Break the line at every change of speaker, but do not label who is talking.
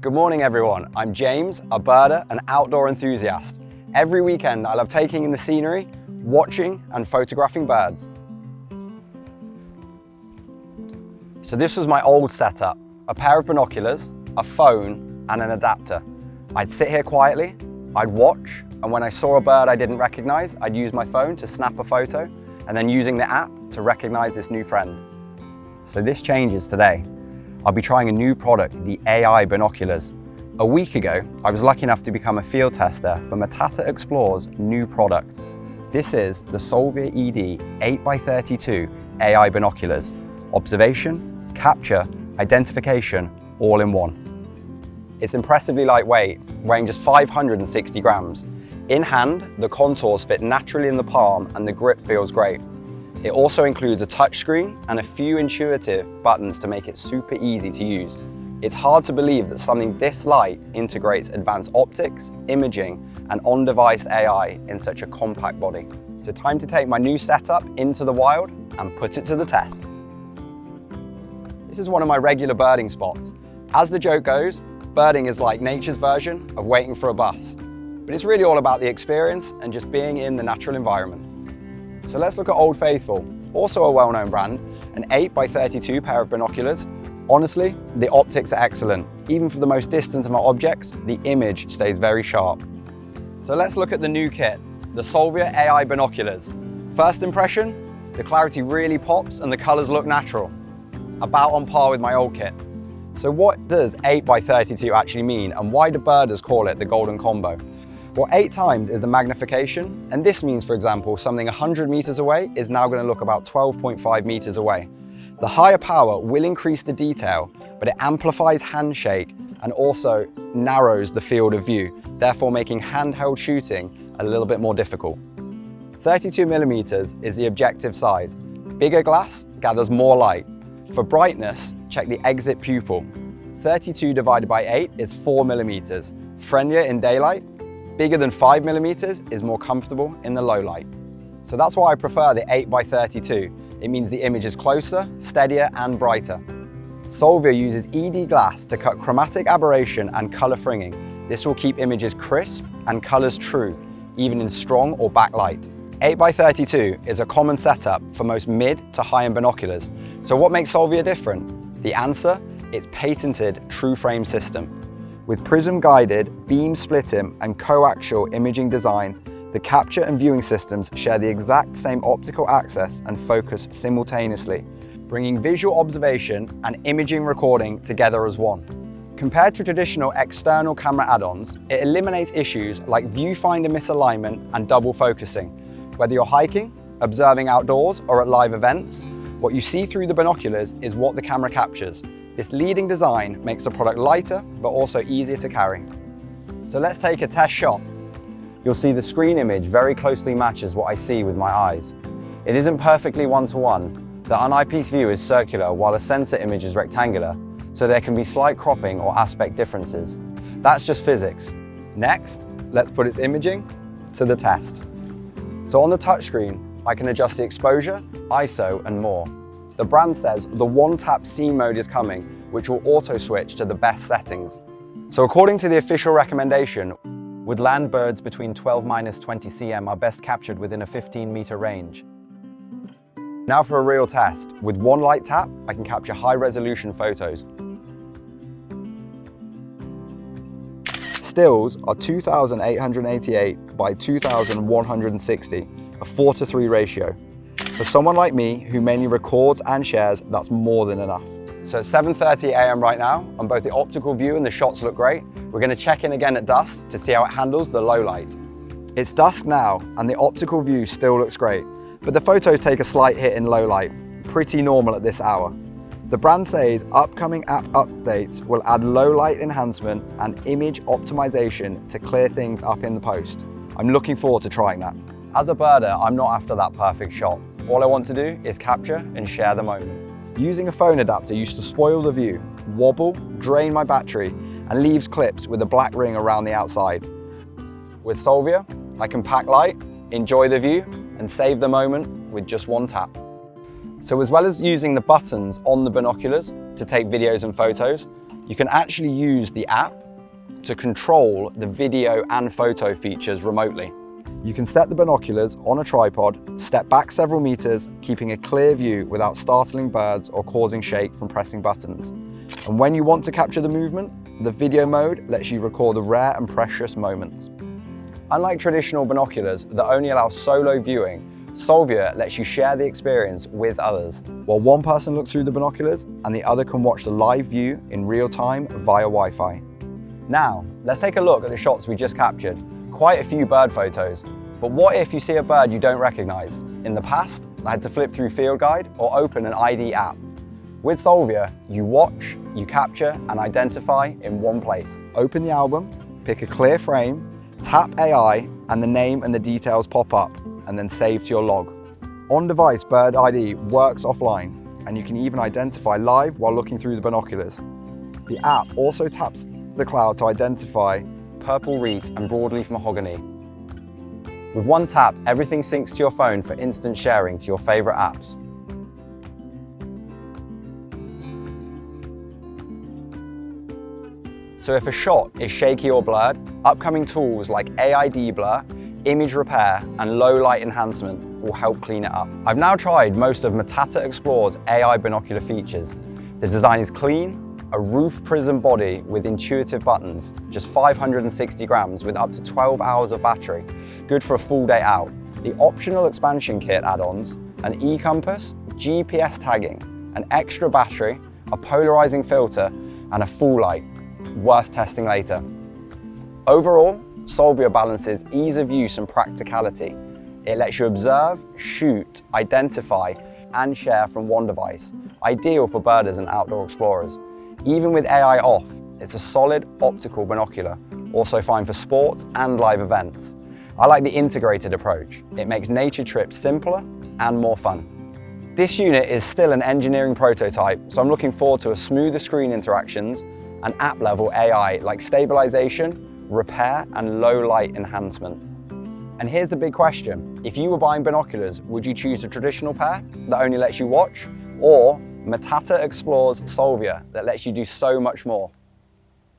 Good morning everyone, I'm James, a birder and outdoor enthusiast. Every weekend I love taking in the scenery, watching and photographing birds. So this was my old setup, a pair of binoculars, a phone and an adapter. I'd sit here quietly, I'd watch, and when I saw a bird I didn't recognize, I'd use my phone to snap a photo and then using the app to recognize this new friend. So this changes today. I'll be trying a new product, the AI Binoculars. A week ago, I was lucky enough to become a field tester for Matata Explorer's new product. This is the Solvia ED 8x32 AI Binoculars. Observation, capture, identification, all in one. It's impressively lightweight, weighing just 560 grams. In hand, the contours fit naturally in the palm and the grip feels great. It also includes a touchscreen and a few intuitive buttons to make it super easy to use. It's hard to believe that something this light integrates advanced optics, imaging, and on-device AI in such a compact body. So time to take my new setup into the wild and put it to the test. This is one of my regular birding spots. As the joke goes, birding is like nature's version of waiting for a bus. But it's really all about the experience and just being in the natural environment. So let's look at Old Faithful, also a well-known brand, an 8x32 pair of binoculars. Honestly, the optics are excellent. Even for the most distant of my objects, the image stays very sharp. So let's look at the new kit, the Solvia AI Binoculars. First impression, the clarity really pops and the colors look natural, about on par with my old kit. So what does 8x32 actually mean and why do birders call it the golden combo? Well, 8 times is the magnification, and this means, for example, something 100 meters away is now going to look about 12.5 meters away. The higher power will increase the detail, but it amplifies handshake and also narrows the field of view, therefore making handheld shooting a little bit more difficult. 32 millimeters is the objective size. Bigger glass gathers more light. For brightness, check the exit pupil. 32 divided by 8 is 4 millimeters. Friendlier in daylight. Bigger than 5 millimeters is more comfortable in the low light. So that's why I prefer the 8x32. It means the image is closer, steadier and brighter. Solvia uses ED glass to cut chromatic aberration and color fringing. This will keep images crisp and colors true, even in strong or backlight. 8x32 is a common setup for most mid to high-end binoculars. So what makes Solvia different? The answer, its patented true frame system. With prism-guided, beam-splitting and coaxial imaging design, the capture and viewing systems share the exact same optical access and focus simultaneously, bringing visual observation and imaging recording together as one. Compared to traditional external camera add-ons, it eliminates issues like viewfinder misalignment and double focusing. Whether you're hiking, observing outdoors, or at live events, what you see through the binoculars is what the camera captures. This leading design makes the product lighter, but also easier to carry. So let's take a test shot. You'll see the screen image very closely matches what I see with my eyes. It isn't perfectly one-to-one. The uneyepiece view is circular while the sensor image is rectangular, so there can be slight cropping or aspect differences. That's just physics. Next, let's put its imaging to the test. So on the touchscreen, I can adjust the exposure, ISO, and more. The brand says the one-tap scene mode is coming, which will auto-switch to the best settings. So according to the official recommendation, would land birds between 12-20 cm are best captured within a 15-meter range. Now for a real test. With one light tap, I can capture high-resolution photos. Stills are 2,888 by 2,160, a 4:3 ratio. For someone like me, who mainly records and shares, that's more than enough. So it's 7:30 AM right now, and both the optical view and the shots look great. We're going to check in again at dusk to see how it handles the low light. It's dusk now, and the optical view still looks great, but the photos take a slight hit in low light, pretty normal at this hour. The brand says upcoming app updates will add low light enhancement and image optimization to clear things up in the post. I'm looking forward to trying that. As a birder, I'm not after that perfect shot. All I want to do is capture and share the moment. Using a phone adapter used to spoil the view, wobble, drain my battery, and leaves clips with a black ring around the outside. With Solvia, I can pack light, enjoy the view, and save the moment with just one tap. So as well as using the buttons on the binoculars to take videos and photos, You can actually use the app to control the video and photo features remotely. You can set the binoculars on a tripod, step back several meters, keeping a clear view without startling birds or causing shake from pressing buttons. And when you want to capture the movement, the video mode lets you record the rare and precious moments. Unlike traditional binoculars that only allow solo viewing, Solvia lets you share the experience with others, while one person looks through the binoculars and the other can watch the live view in real time via Wi-Fi. Now, let's take a look at the shots we just captured. Quite a few bird photos, but what if you see a bird you don't recognize? In the past, I had to flip through Field Guide or open an ID app. With Solvia, you watch, you capture and identify in one place. Open the album, pick a clear frame, tap AI and the name and the details pop up, and then save to your log. On-device Bird ID works offline, and you can even identify live while looking through the binoculars. The app also taps the cloud to identify purple reed and broadleaf mahogany. With one tap, everything syncs to your phone for instant sharing to your favorite apps. So if a shot is shaky or blurred, upcoming tools like AI Blur, image repair, and low light enhancement will help clean it up. I've now tried most of Matata Explore's AI binocular features. The design is clean, a roof prism body with intuitive buttons, just 560 grams with up to 12 hours of battery, good for a full day out. The optional expansion kit add-ons, an e-compass, GPS tagging, an extra battery, a polarizing filter, and a full light, worth testing later. Overall, Solvia balances ease of use and practicality. It lets you observe, shoot, identify, and share from one device, ideal for birders and outdoor explorers. Even with AI off, it's a solid optical binocular, also fine for sports and live events. I like the integrated approach. It makes nature trips simpler and more fun. This unit is still an engineering prototype, so I'm looking forward to a smoother screen interactions and app-level AI like stabilization, repair, and low light enhancement. And here's the big question. If you were buying binoculars, would you choose a traditional pair that only lets you watch, or Matata Explores Solvia that lets you do so much more?